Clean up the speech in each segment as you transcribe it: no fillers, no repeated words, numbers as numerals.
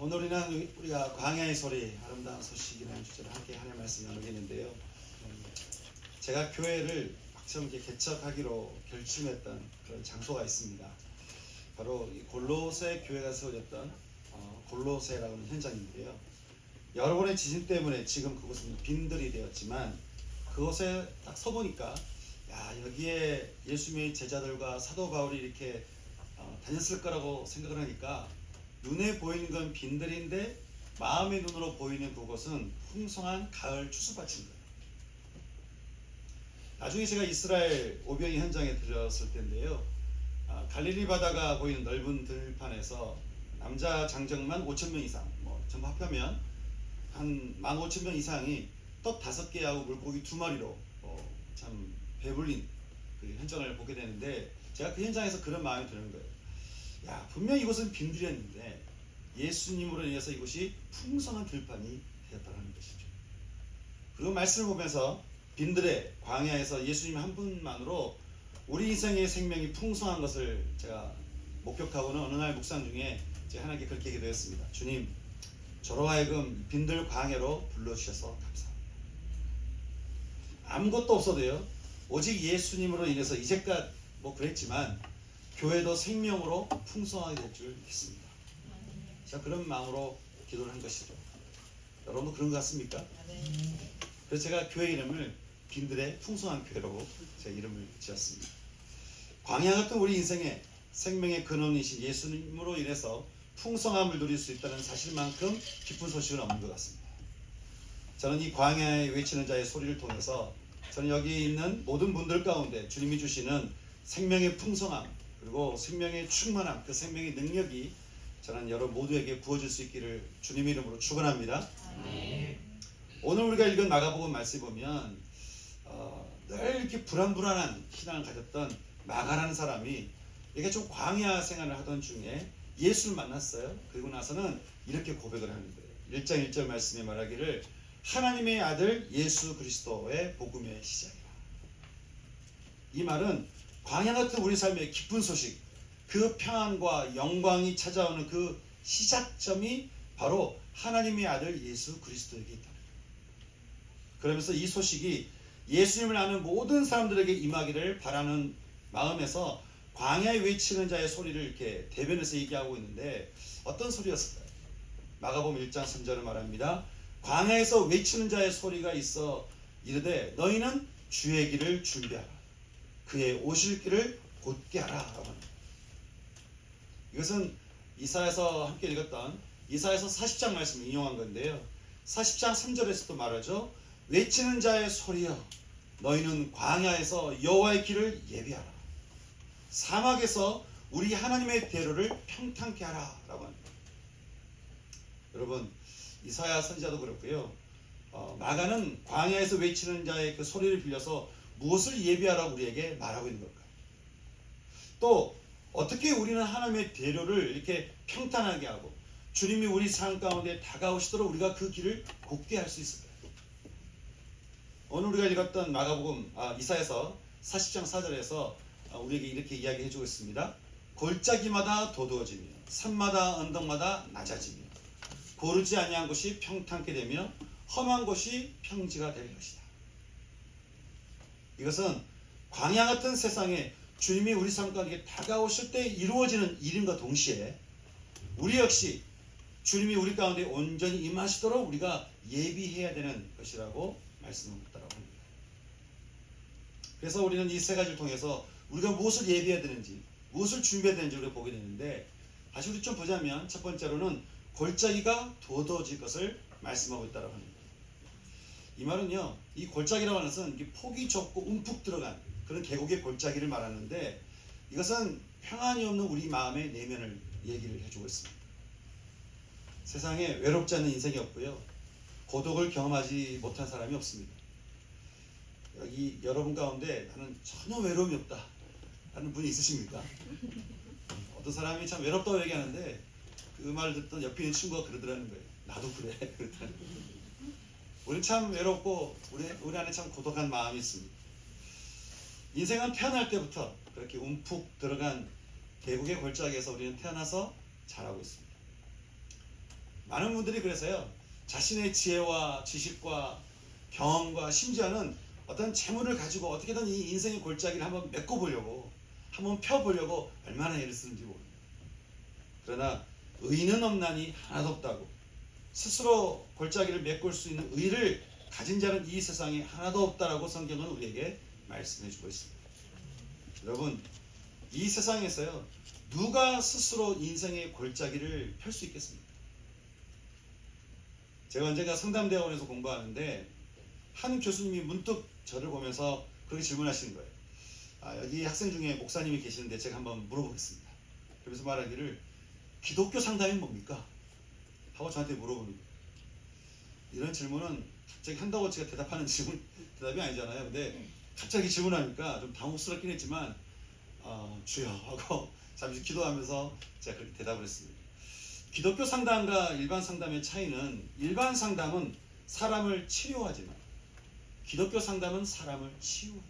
오늘은 우리가 광야의 소리, 아름다운 소식이라는 주제로 함께 하나님의 말씀 나누겠는데요. 제가 교회를 처음 개척하기로 결심했던 그런 장소가 있습니다. 바로 이 골로새 교회가 세워졌던 골로새라고 하는 현장인데요. 여러 번의 지진 때문에 지금 그곳은 빈들이 되었지만 그곳에 딱 서보니까 여기에 예수님의 제자들과 사도 바울이 이렇게 다녔을 거라고 생각을 하니까 눈에 보이는 건 빈들인데 마음의 눈으로 보이는 그곳은 풍성한 가을 추수밭인 거예요. 나중에 제가 이스라엘 오병이 현장에 들렸을 텐데요. 갈릴리 바다가 보이는 넓은 들판에서 남자 장정만 5,000명 이상, 전부 합하면 한 15,000명 이상이 떡 5개하고 물고기 2마리로 참 배불린 그 현장을 보게 되는데, 제가 그 현장에서 그런 마음이 드는 거예요. 분명히 이곳은 빈들이었는데 예수님으로 인해서 이곳이 풍성한 들판이 되었다는 것이죠. 그리고 말씀을 보면서 빈들의 광야에서 예수님 한 분만으로 우리 인생의 생명이 풍성한 것을 제가 목격하고는 어느 날 묵상 중에 제가 하나님께 그렇게 기도했습니다. 주님, 저로 하여금 빈들 광야로 불러주셔서 감사합니다. 아무것도 없어도요, 오직 예수님으로 인해서 이제껏 그랬지만 교회도 생명으로 풍성하게 될 줄 믿습니다. 자, 그런 마음으로 기도를 한 것이죠. 여러분도 그런 것 같습니까? 그래서 제가 교회 이름을 빈들의 풍성한 교회로 제 이름을 지었습니다. 광야 같은 우리 인생의 생명의 근원이신 예수님으로 인해서 풍성함을 누릴 수 있다는 사실만큼 기쁜 소식은 없는 것 같습니다. 저는 이 광야에 외치는 자의 소리를 통해서 저는 여기 있는 모든 분들 가운데 주님이 주시는 생명의 풍성함, 그리고 생명의 충만함, 그 생명의 능력이 저는 여러분 모두에게 부어질 수 있기를 주님의 이름으로 축원합니다. 오늘 우리가 읽은 마가복음 말씀에 보면 늘 이렇게 불안불안한 신앙을 가졌던 마가라는 사람이 이게 좀 광야 생활을 하던 중에 예수를 만났어요. 그리고 나서는 이렇게 고백을 하는 거예요. 1장 1절 말씀에 말하기를 하나님의 아들 예수 그리스도의 복음의 시작이라. 이 말은 광야 같은 우리 삶의 기쁜 소식, 그 평안과 영광이 찾아오는 그 시작점이 바로 하나님의 아들 예수 그리스도에게 있다. 그러면서 이 소식이 예수님을 아는 모든 사람들에게 임하기를 바라는 마음에서 광야에 외치는 자의 소리를 이렇게 대변해서 얘기하고 있는데, 어떤 소리였을까요? 마가복음 1장 3절을 말합니다. 광야에서 외치는 자의 소리가 있어 이르되 너희는 주의 길을 준비하라, 그의 오실 길을 곧게 하라 라고 합니다. 이것은 이사야서 함께 읽었던 이사야서 40장 말씀을 인용한 건데요. 40장 3절에서도 말하죠. 외치는 자의 소리여 너희는 광야에서 여호와의 길을 예비하라, 사막에서 우리 하나님의 대로를 평탄케 하라 라고 합니다. 여러분, 이사야 선지자도 그렇고요, 마가는 광야에서 외치는 자의 그 소리를 빌려서 무엇을 예비하라고 우리에게 말하고 있는 걸까요? 또 어떻게 우리는 하나님의 대로를 이렇게 평탄하게 하고 주님이 우리 삶 가운데 다가오시도록 우리가 그 길을 곱게 할 수 있을까요? 오늘 우리가 읽었던 마가복음 이사야서 40장 4절에서 우리에게 이렇게 이야기해주고 있습니다. 골짜기마다 도두어지며 산마다 언덕마다 낮아지며 고르지 아니한 곳이 평탄케 되며 험한 곳이 평지가 될 것이다. 이것은 광야 같은 세상에 주님이 우리 삶 가운데 다가오실 때 이루어지는 일임과 동시에 우리 역시 주님이 우리 가운데 온전히 임하시도록 우리가 예비해야 되는 것이라고 말씀했다고 합니다. 그래서 우리는 이 세 가지를 통해서 우리가 무엇을 예비해야 되는지, 무엇을 준비해야 되는지 우리가 보게 되는데, 다시 우리 좀 보자면 첫 번째로는 골짜기가 도도해질 것을 말씀하고 있다고 합니다. 이 말은요, 이 골짜기라고 하는 것은 폭이 좁고 움푹 들어간 그런 계곡의 골짜기를 말하는데, 이것은 평안이 없는 우리 마음의 내면을 얘기를 해주고 있습니다. 세상에 외롭지 않는 인생이 없고요, 고독을 경험하지 못한 사람이 없습니다. 여기 여러분 가운데 나는 전혀 외로움이 없다 라는 분이 있으십니까? 어떤 사람이 참 외롭다고 얘기하는데 그 말을 듣던 옆에 있는 친구가 그러더라는 거예요. 나도 그래. 그러더라는 거예요. 우리는 참 외롭고 우리 안에 참 고독한 마음이 있습니다. 인생은 태어날 때부터 그렇게 움푹 들어간 계곡의 골짜기에서 우리는 태어나서 자라고 있습니다. 많은 분들이 그래서요, 자신의 지혜와 지식과 경험과 심지어는 어떤 재물을 가지고 어떻게든 이 인생의 골짜기를 한번 메꿔보려고, 한번 펴보려고 얼마나 애를 쓰는지 모릅니다. 그러나 의는 없나니 하나도 없다고, 스스로 골짜기를 메꿀 수 있는 의를 가진 자는 이 세상에 하나도 없다라고 성경은 우리에게 말씀해 주고 있습니다. 여러분, 이 세상에서요, 누가 스스로 인생의 골짜기를 펼 수 있겠습니까? 제가 언젠가 상담대학원에서 공부하는데 한 교수님이 문득 저를 보면서 그렇게 질문하시는 거예요. 여기 학생 중에 목사님이 계시는데 제가 한번 물어보겠습니다. 그러면서 말하기를, 기독교 상담이 뭡니까? 하고 저한테 물어보는 거예요. 이런 질문은 갑자기 한다고 제가 대답하는 대답이 아니잖아요. 근데 갑자기 질문하니까 좀 당혹스럽긴 했지만 주여 하고 잠시 기도하면서 제가 그렇게 대답을 했습니다. 기독교 상담과 일반 상담의 차이는, 일반 상담은 사람을 치료하지만 기독교 상담은 사람을 치유합니다.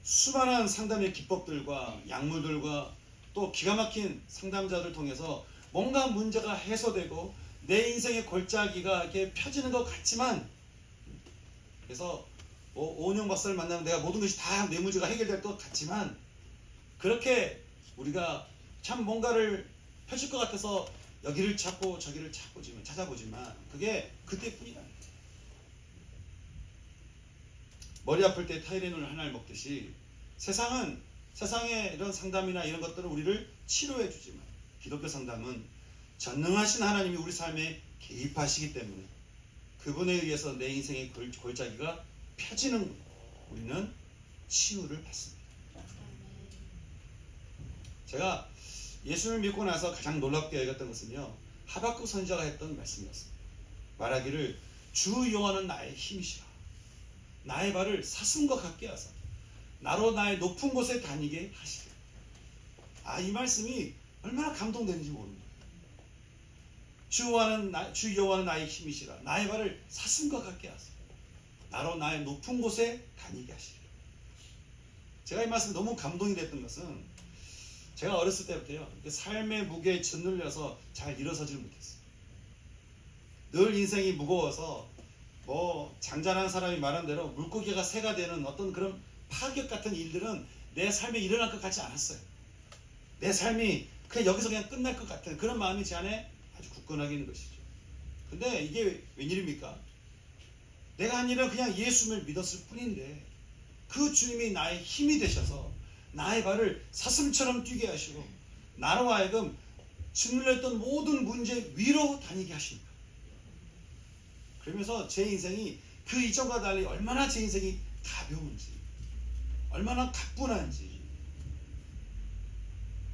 수많은 상담의 기법들과 약물들과 또 기가 막힌 상담자들 통해서 뭔가 문제가 해소되고 내 인생의 골짜기가 이렇게 펴지는 것 같지만, 그래서 오은영 박사를 만나면 내가 모든 것이 다 내 문제가 해결될 것 같지만, 그렇게 우리가 참 뭔가를 펴질 것 같아서 여기를 찾고 저기를 찾아보지만 그게 그때뿐이다. 머리 아플 때 타이레놀 하나를 먹듯이 세상의 이런 상담이나 이런 것들은 우리를 치료해 주지만, 기독교 상담은 전능하신 하나님이 우리 삶에 개입하시기 때문에 그분에 의해서 내 인생의 골짜기가 펴지는, 우리는 치유를 받습니다. 제가 예수를 믿고 나서 가장 놀랍게 여겼던 것은요, 하박국 선지자가 했던 말씀이었습니다. 말하기를, 주 여호와는 나의 힘이시라. 나의 발을 사슴과 같게 하사 나로 나의 높은 곳에 다니게 하시리라. 이 말씀이 얼마나 감동되는지 모릅니다. 주 여호와는 나의 힘이시라. 나의 발을 사슴과 같게 하사 나로 나의 높은 곳에 다니게 하시리라. 제가 이 말씀이 너무 감동이 됐던 것은, 제가 어렸을 때부터요, 삶의 무게에 짓눌려서 잘 일어서지를 못했어요. 늘 인생이 무거워서 잔잔한 사람이 말한 대로 물고기가 새가 되는 어떤 그런 파격 같은 일들은 내 삶에 일어날 것 같지 않았어요. 내 삶이 여기서 그냥 끝날 것 같은 그런 마음이 제 안에 아주 굳건하게 있는 것이죠. 근데 이게 웬일입니까? 내가 한 일은 그냥 예수를 믿었을 뿐인데 그 주님이 나의 힘이 되셔서 나의 발을 사슴처럼 뛰게 하시고 나로 하여금 짓눌렸던 모든 문제 위로 다니게 하십니다. 그러면서 제 인생이 그 이전과 달리 얼마나 제 인생이 가벼운지, 얼마나 가뿐한지,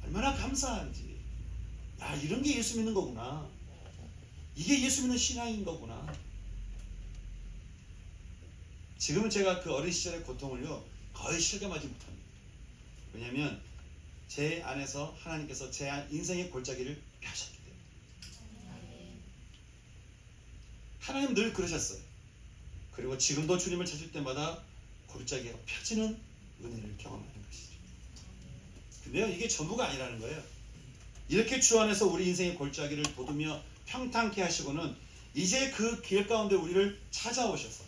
얼마나 감사한지, 이런 게 예수 믿는 거구나, 이게 예수 믿는 신앙인 거구나. 지금은 제가 그 어린 시절의 고통을요 거의 실감하지 못합니다. 왜냐하면 제 안에서 하나님께서 제 인생의 골짜기를 펴셨기 때문에. 하나님 늘 그러셨어요. 그리고 지금도 주님을 찾을 때마다 골짜기가 펴지는 은혜를 경험하는 것이죠. 근데요, 이게 전부가 아니라는 거예요. 이렇게 주 안에서 우리 인생의 골짜기를 돋우며 평탄케 하시고는 이제 그 길 가운데 우리를 찾아오셔서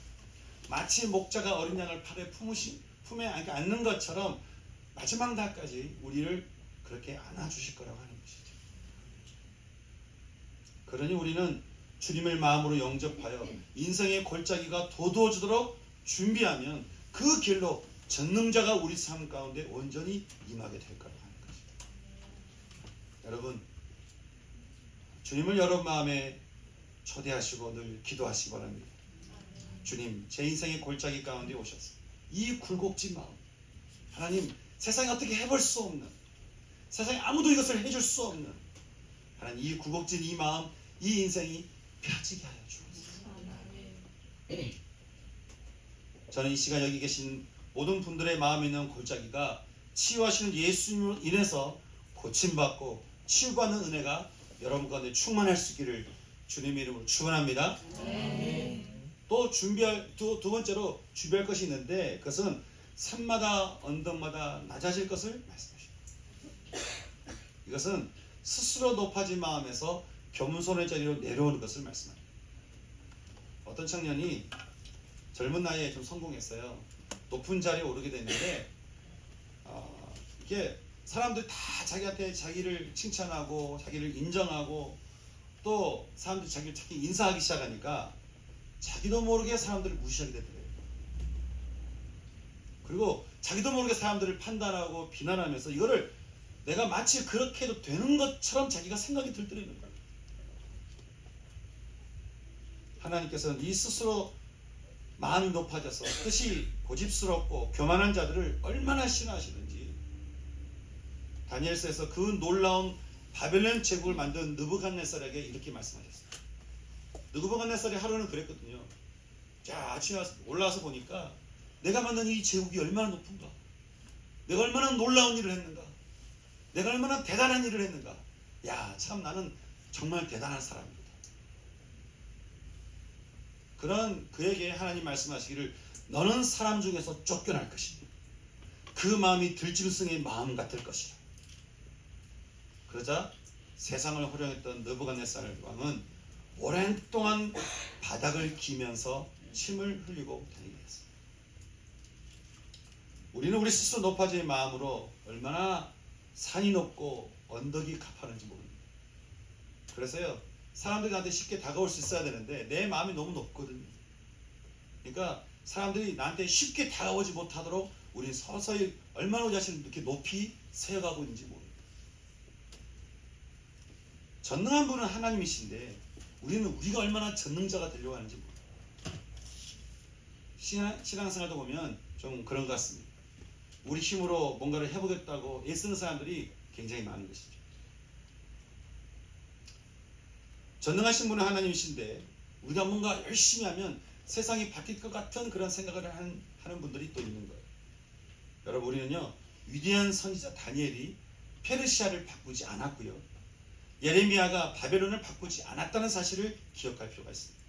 마치 목자가 어린 양을 품에 안는 것처럼 마지막 날까지 우리를 그렇게 안아주실 거라고 하는 것이죠. 그러니 우리는 주님을 마음으로 영접하여 인생의 골짜기가 돋워지도록 준비하면 그 길로 전능자가 우리 삶 가운데 온전히 임하게 될 거라고 하는 것입니다. 여러분, 주님을 여러분 마음에 초대하시고 늘 기도하시기 바랍니다. 주님, 제 인생의 골짜기 가운데 오셔서 이 굴곡진 마음, 하나님, 세상에 어떻게 해볼 수 없는, 세상에 아무도 이것을 해줄 수 없는 하나님, 이 굴곡진 이 마음, 이 인생이 펴지게 하여 주옵소서. 저는 이 시간 여기 계신 모든 분들의 마음에 있는 골짜기가 치유하시는 예수님으로 인해서 고침받고 치유받는 은혜가 여러분 가운데 충만할 수 있기를 주님의 이름으로 축원합니다. 또 두 번째로 준비할 것이 있는데, 그것은 산마다 언덕마다 낮아질 것을 말씀하십니다. 이것은 스스로 높아진 마음에서 겸손의 자리로 내려오는 것을 말씀합니다. 어떤 청년이 젊은 나이에 좀 성공했어요. 높은 자리에 오르게 됐는데 이게 사람들이 다 자기한테 자기를 칭찬하고 자기를 인정하고 또 사람들이 자기를 자기 인사하기 시작하니까 자기도 모르게 사람들을 무시하게 되더래요. 그리고 자기도 모르게 사람들을 판단하고 비난하면서 이거를 내가 마치 그렇게 해도 되는 것처럼 자기가 생각이 들더라는 거예요. 하나님께서는 이 스스로 마음이 높아져서 뜻이 고집스럽고 교만한 자들을 얼마나 싫어하시는지 다니엘서에서 그 놀라운 바벨론 제국을 만든 느부갓네살에게 이렇게 말씀하셨어요. 느부갓네살이 하루는 그랬거든요. 자, 아침에 올라와서 보니까 내가 만든 이 제국이 얼마나 높은가, 내가 얼마나 놀라운 일을 했는가, 내가 얼마나 대단한 일을 했는가. 야, 참 나는 정말 대단한 사람입니다. 그런 그에게 하나님 말씀하시기를 너는 사람 중에서 쫓겨날 것이니 그 마음이 들짐승의 마음 같을 것이라. 그러자 세상을 호령했던 느부갓네살 왕은 오랜 동안 바닥을 기면서 침을 흘리고 다니게 했습니다. 우리는 우리 스스로 높아진 마음으로 얼마나 산이 높고 언덕이 가파른지 모릅니다. 그래서요, 사람들이 나한테 쉽게 다가올 수 있어야 되는데 내 마음이 너무 높거든요. 그러니까 사람들이 나한테 쉽게 다가오지 못하도록 우리는 서서히 얼마나 우리 자신을 이렇게 높이 세워가고 있는지 모릅니다. 전능한 분은 하나님이신데 우리는 우리가 얼마나 전능자가 되려고 하는지 모릅니다. 신앙생활도 보면 좀 그런 것 같습니다. 우리 힘으로 뭔가를 해보겠다고 애쓰는 사람들이 굉장히 많은 것이죠. 전능하신 분은 하나님이신데 우리가 뭔가 열심히 하면 세상이 바뀔 것 같은 그런 생각을 하는 분들이 또 있는 거예요. 여러분, 우리는요, 위대한 선지자 다니엘이 페르시아를 바꾸지 않았고요, 예레미야가 바벨론을 바꾸지 않았다는 사실을 기억할 필요가 있습니다.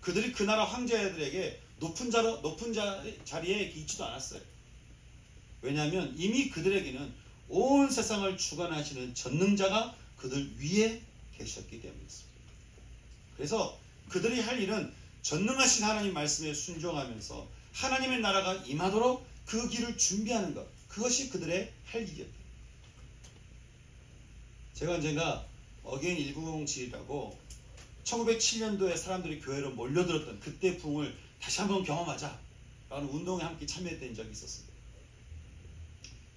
그들이 그 나라 황제들에게 높은 자리에 있지도 않았어요. 왜냐하면 이미 그들에게는 온 세상을 주관하시는 전능자가 그들 위에 계셨기 때문이었습니다. 그래서 그들이 할 일은 전능하신 하나님 말씀에 순종하면서 하나님의 나라가 임하도록 그 길을 준비하는 것, 그것이 그들의 할 일이었다. 제가 언젠가 어게인 1907이라고 1907년도에 사람들이 교회로 몰려들었던 그때 부흥을 다시 한번 경험하자 라는 운동에 함께 참여했던 적이 있었습니다.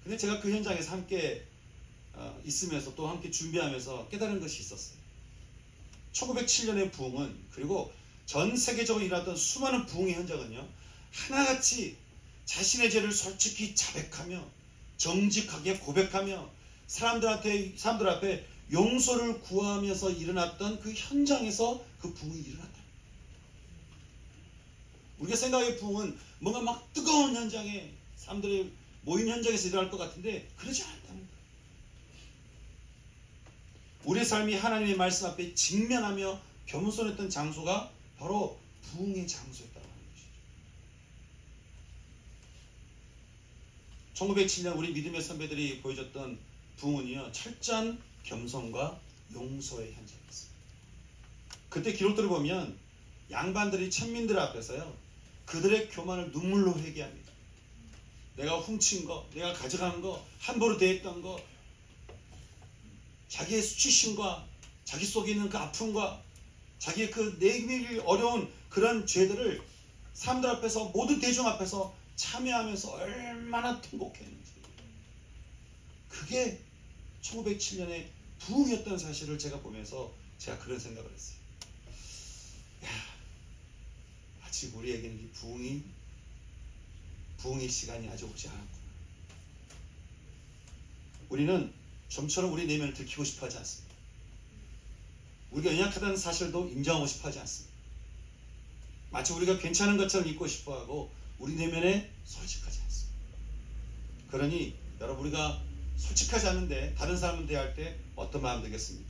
근데 제가 그 현장에서 함께 있으면서 또 함께 준비하면서 깨달은 것이 있었어요. 1907년의 부흥은, 그리고 전 세계적으로 일어났던 수많은 부흥의 현장은요, 하나같이 자신의 죄를 솔직히 자백하며 정직하게 고백하며 사람들 앞에 용서를 구하면서 일어났던 그 현장에서 그 부흥이 일어났다. 우리가 생각의 부흥은 뭔가 막 뜨거운 현장에 사람들이 모인 현장에서 일어날 것 같은데 그러지 않았다는 거예요. 우리의 삶이 하나님의 말씀 앞에 직면하며 겸손했던 장소가 바로 부흥의 장소였다고 하는 것이죠. 1907년 우리 믿음의 선배들이 보여줬던 부흥은요, 철저한 겸손과 용서의 현장이었습니다. 그때 기록들을 보면 양반들이 천민들 앞에서요, 그들의 교만을 눈물로 회개합니다. 내가 훔친 거, 내가 가져간 거, 함부로 대했던 거, 자기의 수치심과 자기 속에 있는 그 아픔과 자기의 그 내밀기 어려운 그런 죄들을 사람들 앞에서, 모든 대중 앞에서 참여하면서 얼마나 통곡했는지, 그게 1907년의 부흥이었다는 사실을 제가 보면서 제가 그런 생각을 했어요. 야, 아직 우리에게는 이 부흥의 시간이 아직 오지 않았구나. 우리는 좀처럼 우리 내면을 들키고 싶어 하지 않습니다. 우리가 연약하다는 사실도 인정하고 싶어 하지 않습니다. 마치 우리가 괜찮은 것처럼 있고 싶어 하고 우리 내면에 솔직하지 않습니다. 그러니 여러분, 우리가 솔직하지 않은데 다른 사람을 대할 때 어떤 마음 되겠습니까?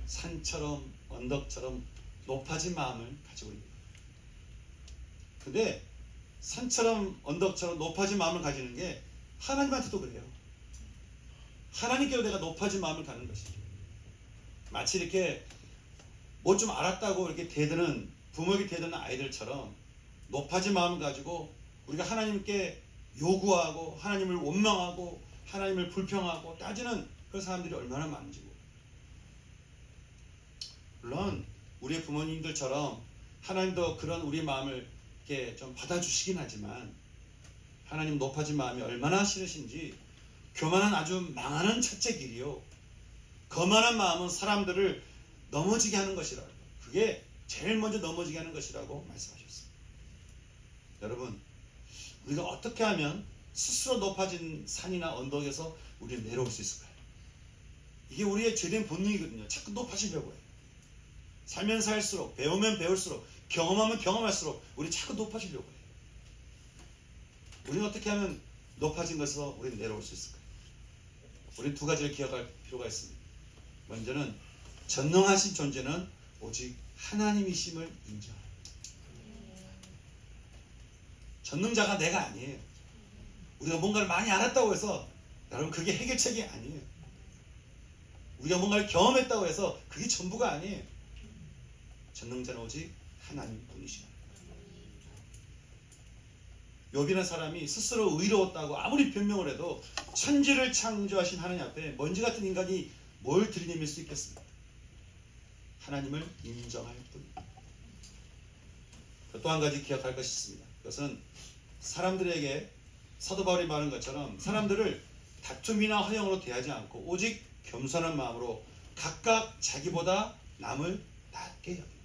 산처럼 언덕처럼 높아진 마음을 가지고 있는 거예요. 근데 산처럼 언덕처럼 높아진 마음을 가지는 게 하나님한테도 그래요. 하나님께로 내가 높아진 마음을 갖는 것이죠. 마치 이렇게 뭐 좀 알았다고 이렇게 대드는 부모에게 대드는 아이들처럼 높아진 마음을 가지고 우리가 하나님께 요구하고 하나님을 원망하고 하나님을 불평하고 따지는 그런 사람들이 얼마나 많은지. 물론 우리의 부모님들처럼 하나님도 그런 우리 마음을 이렇게 좀 받아주시긴 하지만 하나님 높아진 마음이 얼마나 싫으신지 교만한 아주 망하는 첫째 길이요. 거만한 마음은 사람들을 넘어지게 하는 것이라고. 그게 제일 먼저 넘어지게 하는 것이라고 말씀하셨습니다. 여러분, 우리가 어떻게 하면 스스로 높아진 산이나 언덕에서 우리를 내려올 수 있을까요? 이게 우리의 죄된 본능이거든요. 자꾸 높아지려고 해요. 살면 살수록, 배우면 배울수록, 경험하면 경험할수록 우리 자꾸 높아지려고 해요. 우리는 어떻게 하면 높아진 것에서 우리는 내려올 수 있을까요? 우리는 두 가지를 기억할 필요가 있습니다. 먼저는 전능하신 존재는 오직 하나님이심을 인정합니다. 전능자가 내가 아니에요. 우리가 뭔가를 많이 알았다고 해서 여러분 그게 해결책이 아니에요. 우리가 뭔가를 경험했다고 해서 그게 전부가 아니에요. 전능자는 오직 하나님 뿐이시다. 욥이라는 사람이 스스로 의로웠다고 아무리 변명을 해도 천지를 창조하신 하나님 앞에 먼지 같은 인간이 뭘 들이댈 수 있겠습니까? 하나님을 인정할 뿐입니다. 또 한 가지 기억할 것이 있습니다. 그것은 사람들에게 사도 바울이 말한 것처럼 사람들을 다툼이나 허영으로 대하지 않고 오직 겸손한 마음으로 각각 자기보다 남을 낮게 여깁니다.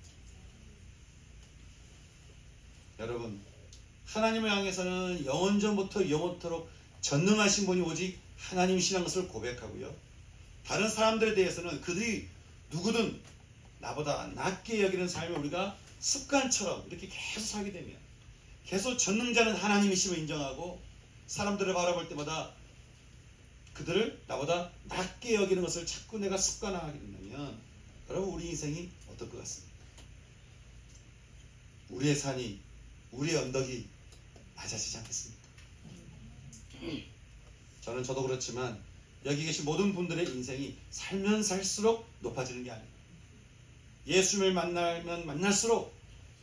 여러분, 하나님을 향해서는 영원전부터 영원토록 전능하신 분이 오직 하나님이시라는 것을 고백하고요. 다른 사람들에 대해서는 그들이 누구든 나보다 낮게 여기는 삶을 우리가 습관처럼 이렇게 계속 살게 되면 계속 전능자는 하나님이심을 인정하고 사람들을 바라볼 때마다 그들을 나보다 낮게 여기는 것을 자꾸 내가 습관화하게 된다면 여러분 우리 인생이 어떨 것 같습니까? 우리의 산이 우리의 언덕이 낮아지지 않겠습니까? 저도 그렇지만 여기 계신 모든 분들의 인생이 살면 살수록 높아지는 게 아닙니다. 예수님을 만나면 만날수록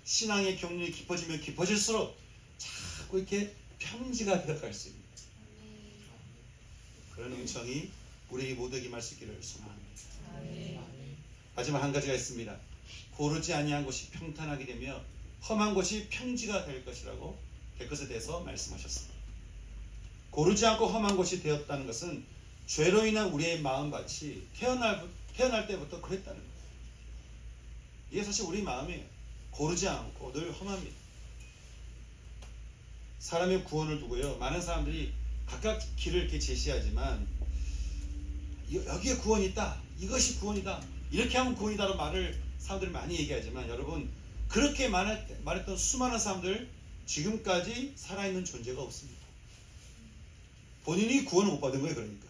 신앙의 경륜이 깊어지면 깊어질수록 자꾸 이렇게 평지가 되어갈 수 있는 그런 은총이 우리 모두에게 임할 수 있기를 소망합니다. 마지막 한 가지가 있습니다. 고르지 아니한 곳이 평탄하게 되며 험한 곳이 평지가 될 것이라고 될 것에 대해서 말씀하셨습니다. 고르지 않고 험한 곳이 되었다는 것은 죄로 인한 우리의 마음밭이 태어날 때부터 그랬다는 거예요. 이게 사실 우리 마음이에요. 고르지 않고 늘 험합니다. 사람의 구원을 두고요. 많은 사람들이 각각 길을 이렇게 제시하지만 여기에 구원이 있다. 이것이 구원이다. 이렇게 하면 구원이다라고 말을 사람들이 많이 얘기하지만 여러분 그렇게 말했던 수많은 사람들 지금까지 살아있는 존재가 없습니다. 본인이 구원을 못 받은 거예요. 그러니까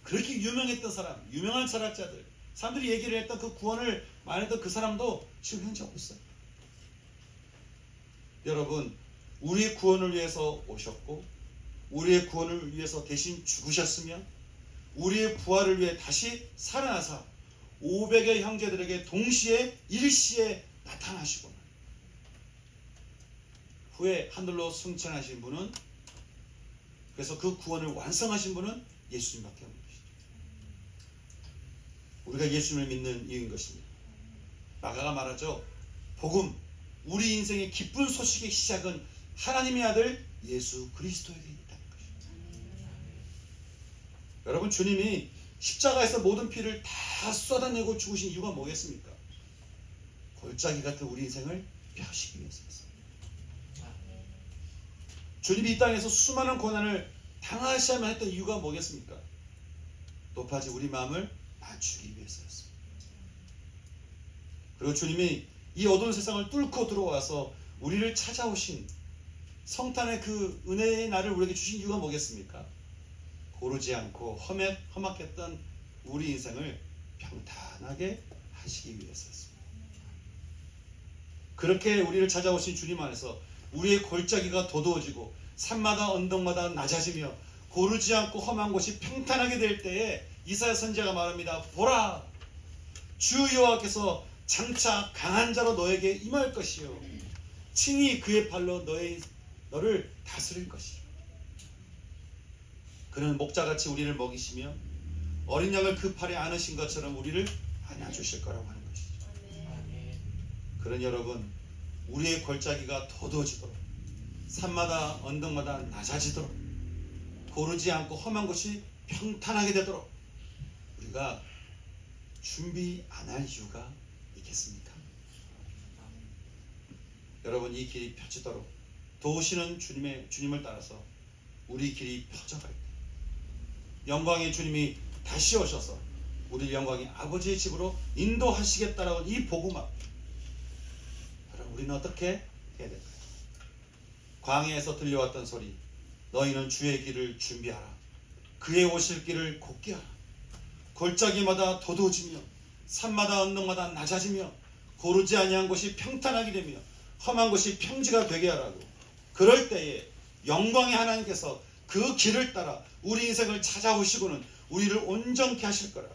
그렇게 유명했던 사람, 유명한 철학자들 사람들이 얘기를 했던 그 구원을 말했던 그 사람도 지금 현재 없어요. 여러분 우리의 구원을 위해서 오셨고 우리의 구원을 위해서 대신 죽으셨으며 우리의 부활을 위해 다시 살아나사 500의 형제들에게 동시에 일시에 나타나시고 후에 하늘로 승천하신 분은 그래서 그 구원을 완성하신 분은 예수님밖에 없는 것이죠. 우리가 예수님을 믿는 이유인 것입니다. 마가가 말하죠. 복음, 우리 인생의 기쁜 소식의 시작은 하나님의 아들 예수 그리스도에게 있다는 것입니다. 여러분 주님이 십자가에서 모든 피를 다 쏟아내고 죽으신 이유가 뭐겠습니까? 골짜기 같은 우리 인생을 펴시기 위해서였습니다. 주님이 이 땅에서 수많은 고난을 당하셔야만 했던 이유가 뭐겠습니까? 높아진 우리 마음을 낮추기 위해서였습니다. 그리고 주님이 이 어두운 세상을 뚫고 들어와서 우리를 찾아오신 성탄의 그 은혜의 날을 우리에게 주신 이유가 뭐겠습니까? 고르지 않고 험악했던 우리 인생을 평탄하게 하시기 위해서였습니다. 그렇게 우리를 찾아오신 주님 안에서 우리의 골짜기가 도도해지고 산마다 언덕마다 낮아지며 고르지 않고 험한 곳이 평탄하게 될 때에 이사야 선지자가 말합니다. 보라, 주 여호와께서 장차 강한 자로 너에게 임할 것이요 친히 그의 발로 너를 다스릴 것이요. 그는 목자같이 우리를 먹이시며 어린 양을 그 팔에 안으신 것처럼 우리를 안아주실 거라고 하는 것이죠. 그런 여러분, 우리의 골짜기가 더더워지도록 산마다 언덕마다 낮아지도록 고르지 않고 험한 곳이 평탄하게 되도록 우리가 준비 안 할 이유가 있겠습니까? 여러분, 이 길이 펴지도록 도우시는 주님을 따라서 우리 길이 펴져갈 때 영광의 주님이 다시 오셔서 우리 영광의 아버지의 집으로 인도하시겠다라는 이 복음 앞에 여러분, 우리는 어떻게 해야 될까요? 광야에서 들려왔던 소리, 너희는 주의 길을 준비하라. 그의 오실 길을 곧게 하라. 골짜기마다 도도해지며 산마다 언덕마다 낮아지며 고르지 아니한 곳이 평탄하게 되며 험한 곳이 평지가 되게 하라고. 그럴 때에 영광의 하나님께서 그 길을 따라 우리 인생을 찾아오시고는 우리를 온전케 하실 거라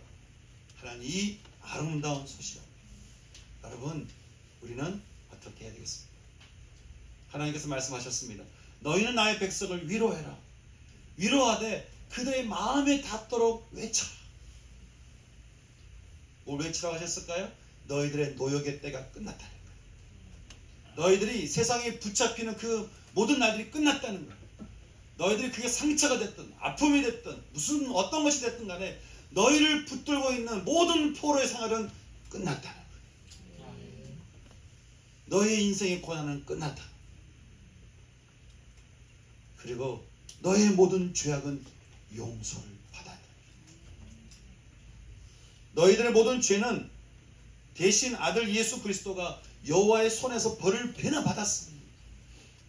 하나님, 이 아름다운 소식. 여러분, 우리는 어떻게 해야 되겠습니까? 하나님께서 말씀하셨습니다. 너희는 나의 백성을 위로해라. 위로하되 그들의 마음에 닿도록 외쳐라. 뭘 외치라고 하셨을까요? 너희들의 노역의 때가 끝났다는 거예요. 너희들이 세상에 붙잡히는 그 모든 날들이 끝났다는 거예요. 너희들이 그게 상처가 됐든 아픔이 됐든 무슨 어떤 것이 됐든 간에 너희를 붙들고 있는 모든 포로의 생활은 끝났다는 거예요. 너의 인생의 고난은 끝났다. 그리고 너의 모든 죄악은 용서를 받았다. 너희들의 모든 죄는 대신 아들 예수 그리스도가 여호와의 손에서 벌을 배나 받았으니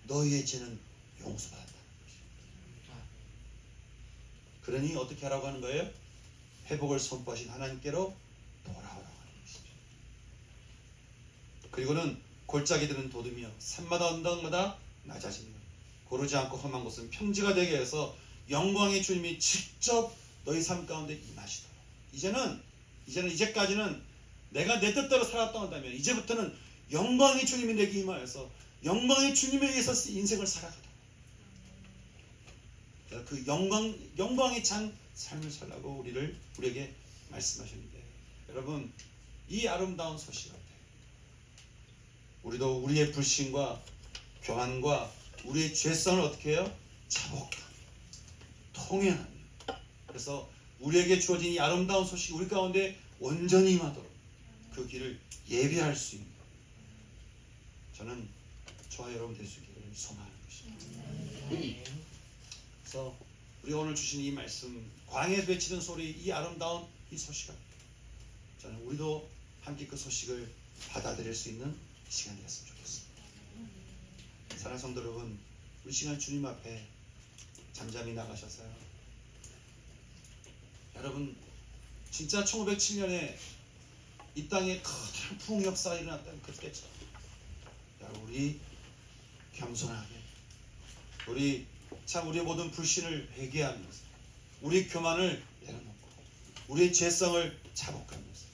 너희의 죄는 용서받았다는 것이다. 그러니 어떻게 하라고 하는 거예요? 회복을 선포하신 하나님께로 돌아오라고 하는 것이죠. 그리고는 골짜기들은 돋으며 산마다 언덕마다 낮아지며 고르지 않고 험한 곳은 평지가 되게 해서 영광의 주님이 직접 너희 삶 가운데 임하시도록. 이제까지는 내가 내 뜻대로 살았다 한다면 이제부터는 영광의 주님이 내게 임하여서 영광의 주님에 의해서 인생을 살아가도록 그 영광의 찬 삶을 살라고 우리에게 말씀하셨는데, 여러분, 이 아름다운 소식 앞에 우리도 우리의 불신과 교만과 우리의 죄성을 어떻게 해요? 자복하며 통회하며, 그래서 우리에게 주어진 이 아름다운 소식이 우리 가운데 온전히 임하도록 그 길을 예비할 수 있는, 저는 저와 여러분 될 수 있기를 소망하는 것입니다. 그래서 우리가 오늘 주신 이 말씀, 광야에서 외치는 소리, 이 아름다운 이 소식 앞에 저는 우리도 함께 그 소식을 받아들일 수 있는 시간이 됐으면 좋겠습니다. 사랑하는 성도 여러분, 우리 시간 주님 앞에 잠잠히 나가셔서요, 여러분, 진짜 1907년에 이 땅에 커다란 부흥 역사가 일어났다는 그때죠. 여러분, 우리 겸손하게, 우리의 모든 불신을 회개하면서, 우리 교만을 내려놓고, 우리의 죄성을 자복하면서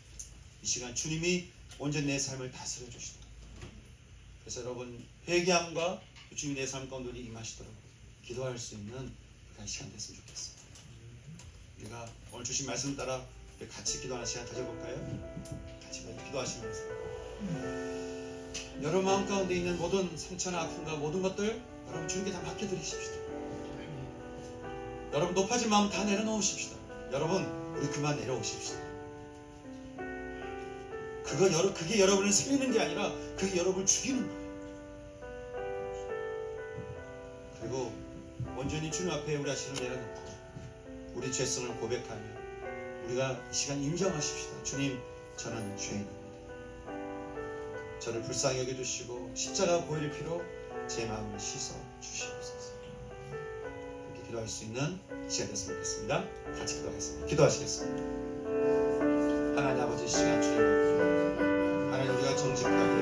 이 시간 주님이 온전히 내 삶을 다스려 주시도록, 그래서 여러분, 회개함과 주님이 내 삶 가운데 임하시도록 기도할 수 있는 그런 시간 됐으면 좋겠습니다. 우리가 오늘 주신 말씀 따라 우리 같이 기도하는 시간 가져볼까요? 같이 기도하시면서 여러분 마음 가운데 있는 모든 상처나 아픔과 모든 것들 여러분 주님께 다 맡겨드리십시다. 여러분 높아진 마음 다 내려놓으십시다. 여러분, 우리 그만 내려오십시다. 그게 여러분을 살리는 게 아니라 그게 여러분을 죽이는 거예요. 그리고 온전히 주님 앞에 우리 아침을 내려놓고 우리 죄성을 고백하며 우리가 이 시간 인정하십시다. 주님, 저는 죄인입니다. 저를 불쌍히 여겨주시고 십자가 보혈의 피로 제 마음을 씻어 주시옵소서. 이렇게 기도할 수 있는 시간 됐으면 좋겠습니다. 같이 기도하겠습니다. 기도하시겠습니다. 하나님 아버지, 시간 주님, 하나님, 우리가 정직하게